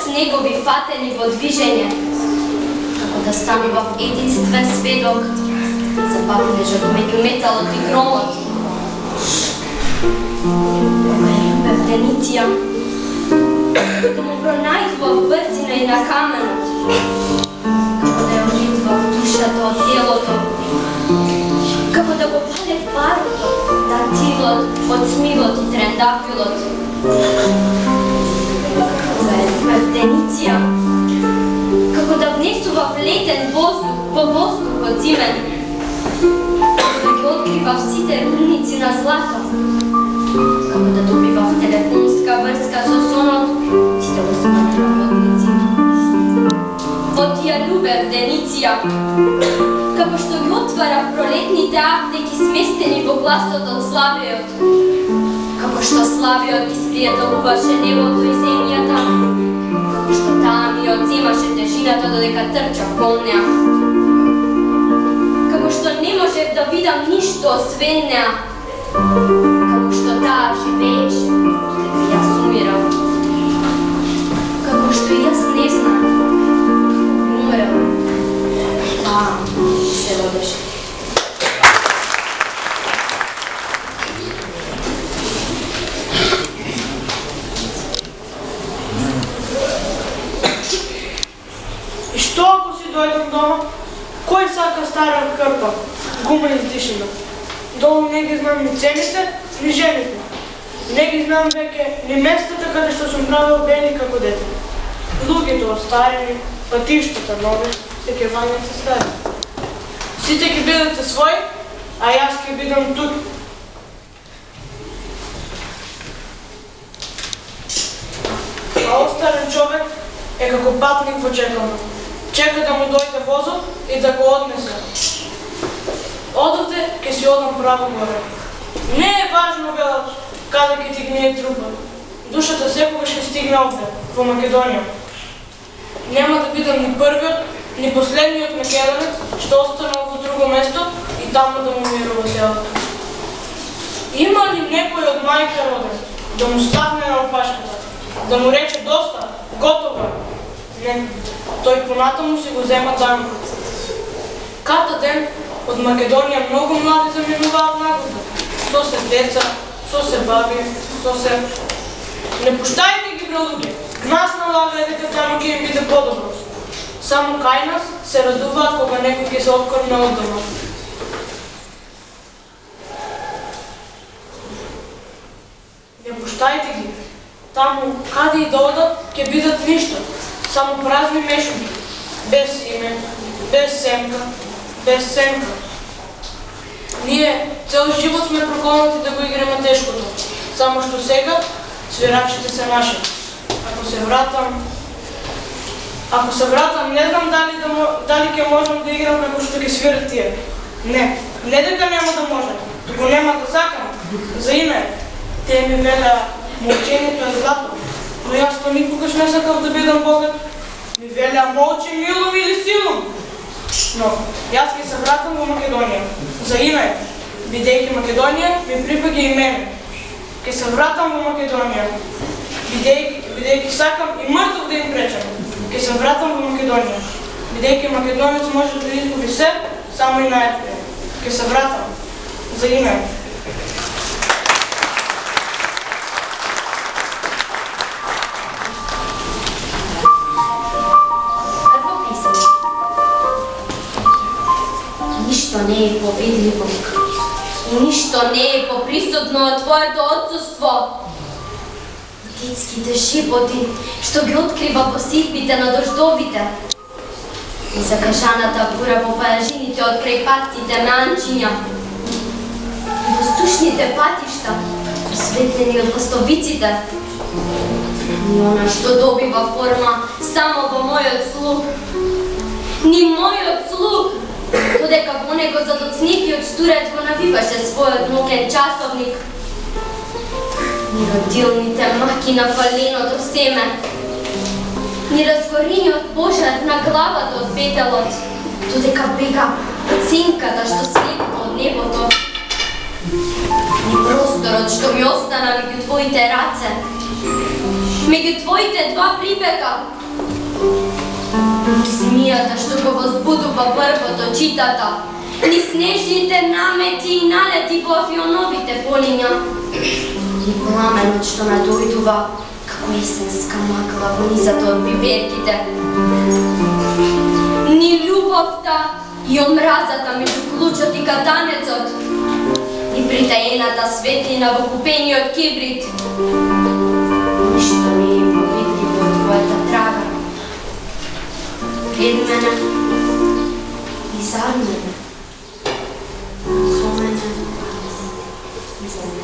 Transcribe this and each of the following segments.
снегови фатени во движење, како да станува в единствен сведок, запапнежат меѓу металот и громот. Кога ја любев Дениция, да му пронајдував брзина и на каменот, како да ја умитував душата од телото, како да го палев парото, датилот, од смилот и трендафилот. Кога ја любев Дениция, како да внесував летен воздух во воздухот зимен, како да ги откривав сите рудници на злато, како да добивав телефонска врска со сонот, сите османи работници. Вот ја любев Дениция, како што ги отварав пролетните аптеки сместени во гласот од Славиот, како што Славиот испријателуваше небото и земјата, како што таа ми одземаше тежината додека трчав кон неа, како што не можев да видам ништо освен неа, како што таа живееше, дека јас умирав, како што јас не знам, умрел, таа се родеше. И што ако си дојдам дома? Кој сака стара крпа, гума издишена? Долу не ги знам ни цените, ни жените. Не ги знам веќе ни местата каде што сум правил бели како дете. Луѓето остарени, патиштата нови, се ќе вањат се стари. Сите ќе бидете своји, а јас ќе бидам тук. А остарен човек е како патник во чекална. Чека да му дојде возот и да го однесе. Одовде ќе си одам право горе. Не е важно, велат, каде ќе ти гние трупа. Душата секогаш ќе стигне овде, во Македонија. Нема да бидам ни првиот, ни последниот македонец, што останал во друго место и таму да му мирува селото. Има ли некој од мајка роден да му стапне на опашката, да му рече доста, готово? Не, тој понатаму си го зема данокот. Ката ден од Македонија многу млади заминуваат нагода. Со се деца, со се баби, со се... Не пуштајте ги, бралуѓе. Нас налага дека таму ќе им биде подобро. Само кај нас се радуваат кога некој ќе се откорне од дома. Не пуштајте ги. Таму, каде и да одат, ќе бидат ништо. Само празни мешунки. Без име, без семка, без сенка. Ние цел живот сме проколнати да го играме тешкото. Само што сега свирачите се наши. Ако се вратам, не знам дали ќе можам да играм како што ќе свират тие. Не дека нема да можам, туку нема да сакам. За име, тие ми велеа, молчењето е злато, но јас то никогаш не сакав да бидам богат. Ми велеа, молчи милом или силом. Но јас ќе се вратам во Македонија. За име, бидејќи Македонија ми припаѓа и мене. Ќе се вратам во Македонија. Бидејќи сакам и мртов да им пречам. Ќе се вратам во Македонија. Бидејќи македонец може да изгуби се, само и најпре. Ќе се вратам. За име. Ништо не е повидливо и ништо не е поприсутно од твоето отсуство. Детските шепоти што ги открива во ситбите на дождовите. И закажаната бура по пајажините од крај патите манчиња. И воздушните патишта, осветлени од ластовиците. И она што добива форма само во мојот слух. Ни мојот слух, додека во него задоцнетиот штурец го навиваше својот мокен часовник. Ни родилните маки на фаленото семе, ни разгорениот пожар на главата од петелот, додека бега сенката што слепува од небото. Ни просторот што ми остана меѓу твоите раце, меѓу твоите два припека, Змията што го возбудува врвото читата, ни снежните намети и налети во афионовите полиња, ни пламенот што надојдува како есенска макла во низата од биверките, ни љубовта и омразата меѓу клучот и катанецот, ни притаената светлина во купениот кибрит. Ништо не е повидливо од твојата трага. Пред мене и за мене, со мене и за мене.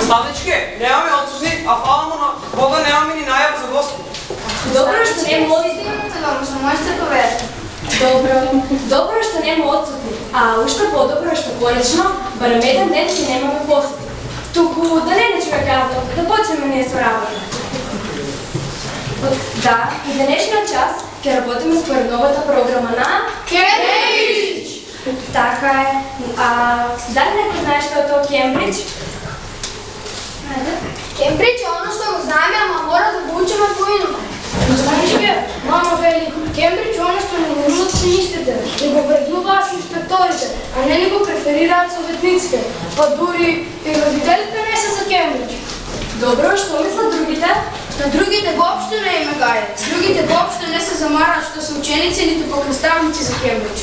Славничке, немаме отсузни, а фала му на Бога немаме ни најав за гости. Добро што не молите, што можете поверите. Добро што нема отсутни, а уште подобро што конечно, барем еден ден ќе немаме посети. Туку да не човек казал, да почнеме ние со работа. Да, и денешниот час ќе работиме според новата програма на Кембридж. Така е. Дали некој знае што е тоа Кембридж? Кембридж е оно што го знаеме, ама мора да го учиме поинаку. Знаеш ке, мама вели, Кембридж е оно што не нудат учениците, не го вреднуваат инспекторите, а не го преферираат советниците, па дури и родителите не се за Кембридж. Добро, што мислат другите? На другите воопшто не име гаје. Другите воопшто не се замараат што се ученици, ниту пак наставници за Кембридж.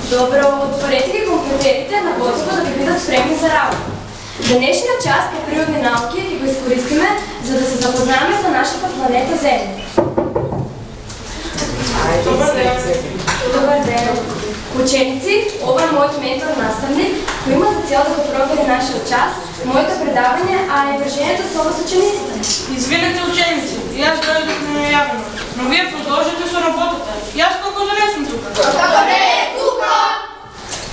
Добро, отворете ги компјутерите на готово да ги бидат спремни за работа. Денешниот час по природни науки ќе го искористиме за да се запознаеме со нашата планета Земја. Добар ден! Ученици, ова е мојот ментор-наставник, кој има за цел да го провери нашиот час, моето предавање, а и вржењето со вас учениците. Извинете, ученици, и аз дојдох ненајавно, но вие продолжите со работата. И аз колко да не сум тука. Како не е тука?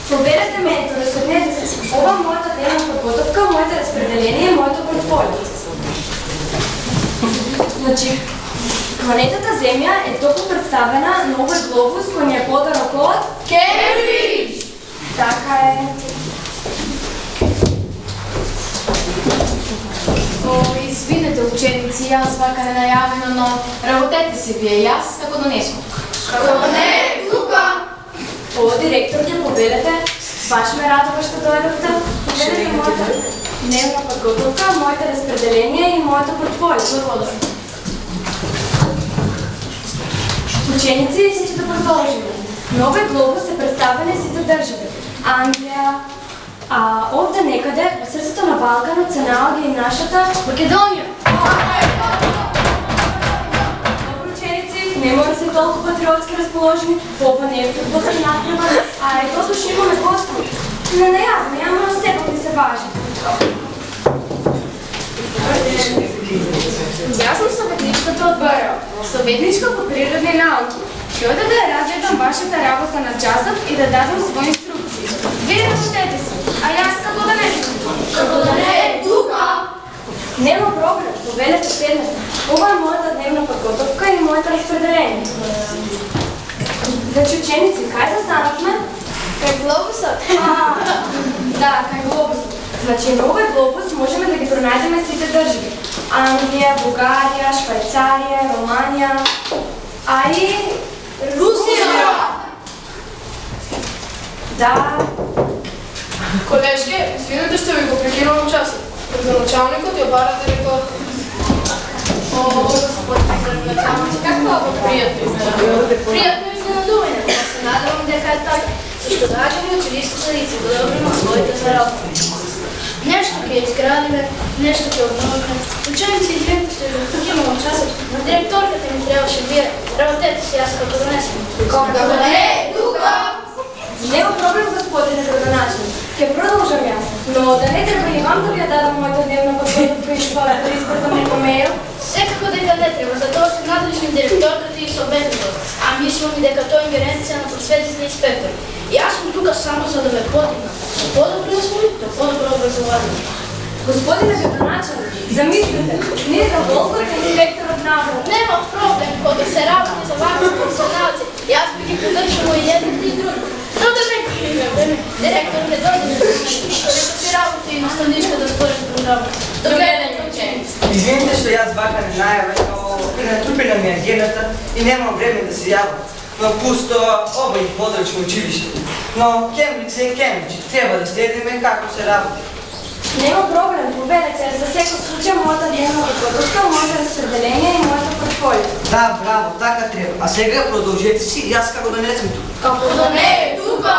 Проверете ментора, светнете се. Ова е мојата тема подготовка, моето разпределение и моето портфолио. Значи, планетата Земја е токму представена на овој глобус кој ни е подарок од Кембридж! Така е. Извинете, ученици, јас вака ненајавено, но работете се вие, јас како да не сум. Како не е тука? О, директор ќе поведете. Баш ме радува што дојдовте. Поведете мојата дневна подготовка, моите разпределение и моето портфолио. Благодарам. Ученици, сите да продолжиме. На овој глобус се представени сите држави. Англија, овде некаде, во срцето на Балканот се наоѓа и нашата Македонија! ne mora se toliko patriotski razpoloženi, popa ne je futbolski napreman, a i to što imamo gostu. Ne najavno, ja moram s tebom da se važim. Ja sam sovetnička odbora, sovetnička po prirodne nauke. I onda da razredam vašата работа на часът и да дадам свои инструкции. Вие работете си, а аз како да не съм. Како да не е тука! Нема проблем, повелете седнете. Това е моята дневна подготовка и моето разпределение. Значи ученици, кай застанахме? Кај глобусот? Да, кај глобусот. Значи на овој глобус можеме да ги пронајдеме сите држави. Англија, Бугарија, Швајцарија, Романија, а и Русија! Да. Колежке, извинете што ви го прекинувам часот. Градоначалникот ја бара директор. О, господине градоначалник, какво пријатно изненадување. Пријатно изненадување, па се надевам дека е така. Зашто граѓани училишко са да си го добриме своите заработки. Нешто ќе изградиме, нешто ќе обновиме. Ученици и директор ќе го покинувам часот. Директорката ми требаше вие. Работете си, аз како донесем. Како да не е тука! Нема проблем, господине градоначалник. Ќе продолжам јас, но да не треба и вам да ви ја дадам мојата дневна подготовка и да испратам неко мејл. Секако дека не треба, затоа се надлежни директорката и советникот. А мислам и дека тоа е ингеренција на просветните инспектори. И аз сум тука само за да ме подигна. За по-добро освоител, по-добро образование. Господине градоначалник, замислете, ние за волкот инспекторот навред. Нема проблем, кога се работи за вакви професионалци. И аз би ги поддржала и едните и други. Но да не криваме време. Директор не дойде да си работи и наставничката според програма. До гледање, ученици. Извините што јас бака не најавам, но натрупена ми е агендата и немам време да се јавам. Но пусто оба и подрачно училиште. Но Кембридж е Кембридж, треба да следиме како се работи. Нема проблем, поведете, за секој случај мојата дневна подготовка, моето разпределение и моето портфолио. Да, браво, така треба. А сега продолжете си и аз како да не сум тук. Како да не е тука!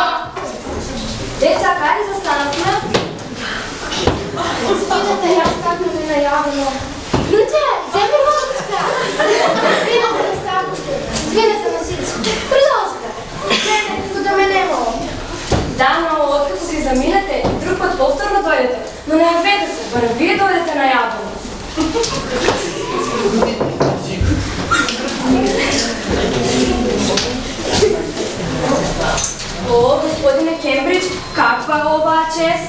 Деца, каде застанавме? Видете, јас како ми најавно. Луѓе, земи водичка! Видете, стакушка. Извинете на силичка. Продолжите. Гледате, како да ме немало. Да, но откако си заминете, друг път повторно дојдете. Но не јавете се, барем вие дојдете најавно. О, господине Кембридж, каква е оваа чест?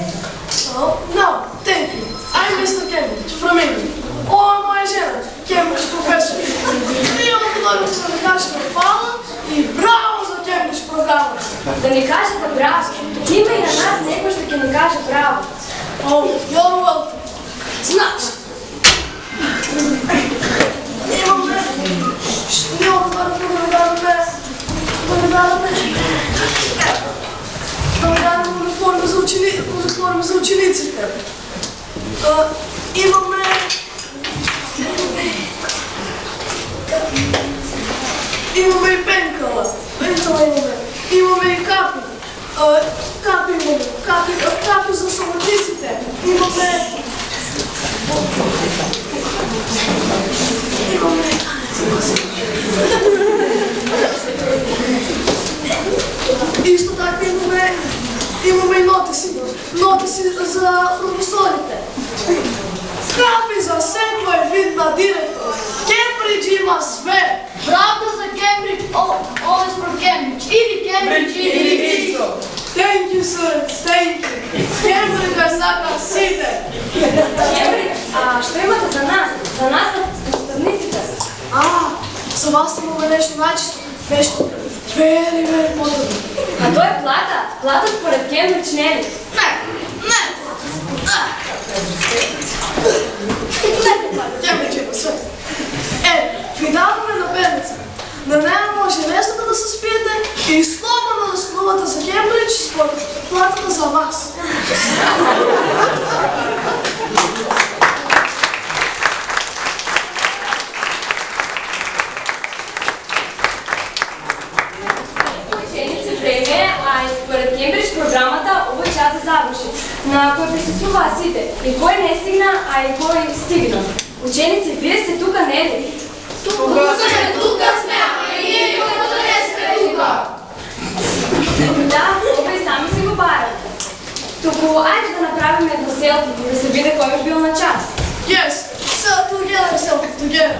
No, thank you. I'm Mr. Cambridge from England. Ова е моја жена, Cambridge професор. И одговори се да кажете фала и браво за Cambridge програма. Да ни кажете браво. Има и на нас некој што ќе ни каже браво. Oh, you're welcome. Значи, имаме, ние отваряме униформи за учениците. Имаме и пенкала. Имаме и капи. Капи за самотниците. Имаме Исто така имаме и нотиси за професорите. Капи за секој вид на директор. Кембридж има све. Правда за Кембридж, always from Cambridge. Иди Кембридж, иди. Thank you, sir. Thank you. Кембридж е сака сите. Кембридж, а што имате за нас? За нас наставниците? За вас имаме нешто начисто. Нешто very модерно. А тоа е плата. Плата според Кембридж не е ли? Кембридж има све. Ви даваме напедница. На нея може лесно да се спиете и слободно да скувате за Кембридж според платата за вас. Ученици, време, а и според Кембридж програмата овој час е заврши, на кој присуствуваа сите, и кој не стигна, а и кој стигна. Ученици, вие сте тука, не ли? Тука сме, Туку, ajde da napravimo jedno selfie da se vide ko je bio na čas. Yes, selfie together.